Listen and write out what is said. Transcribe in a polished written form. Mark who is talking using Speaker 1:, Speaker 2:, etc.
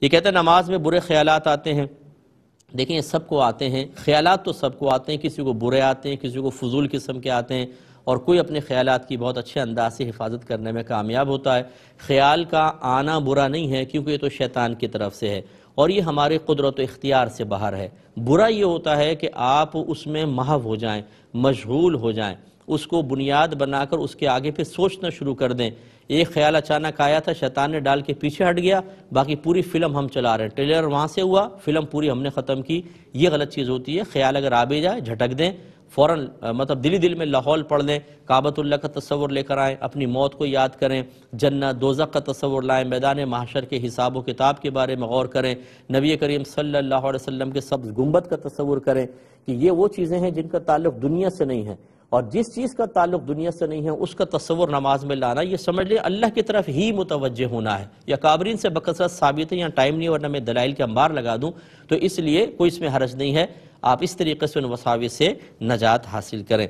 Speaker 1: یہ کہتے ہیں نماز میں برے خیالات آتے ہیں. دیکھیں یہ سب کو آتے ہیں، خیالات تو سب کو آتے ہیں، کسی کو برے آتے ہیں، کسی کو فضول قسم کے آتے ہیں، اور کوئی اپنے خیالات کی بہت اچھے انداز سے حفاظت کرنے میں کامیاب ہوتا ہے. خیال کا آنا برا نہیں ہے، کیونکہ یہ تو شیطان کی طرف سے ہے اور یہ ہمارے قدرت و اختیار سے باہر ہے. برا یہ ہوتا ہے کہ آپ اس میں محو ہو جائیں، مشغول ہو جائیں، اس کو بنیاد بنا کر اس کے آگے پہ سوچنا شروع کر دیں. ایک خیال اچانک آیا تھا، شیطان نے ڈال کے پیچھے ہٹ گیا، باقی پوری فلم ہم چلا رہے ہیں، ٹریلر وہاں سے ہوا، فلم پوری ہم نے ختم کی. یہ غلط چیز ہوتی ہے. خیال اگر آ بھی جائے جھٹک دیں، فوراً مطلب دل میں لاہور پڑھ لیں، کعبۃ اللہ کا تصور لے کر آئیں، اپنی موت کو یاد کریں، جنت دوزخ کا تصور لائیں، میدان محشر کے حساب و کتاب کے بارے میں غور کریں، نبی کریم صلی اللہ علیہ وسلم کے سبز گنبد کا تصور کریں کہ یہ وہ چیزیں ہیں جن کا تعلق دنیا سے نہیں ہے، اور جس چیز کا تعلق دنیا سے نہیں ہے اس کا تصور نماز میں لانا، یہ سمجھ لیں اللہ کی طرف ہی متوجہ ہونا ہے. یا کابرین سے بکثرت ثابت ہے، یہاں ٹائم نہیں ورنہ میں دلائل کے انبار لگا دوں، تو اس لیے کوئی اس میں حرج نہیں ہے. آپ اس طریقے سے ان وساوس سے نجات حاصل کریں.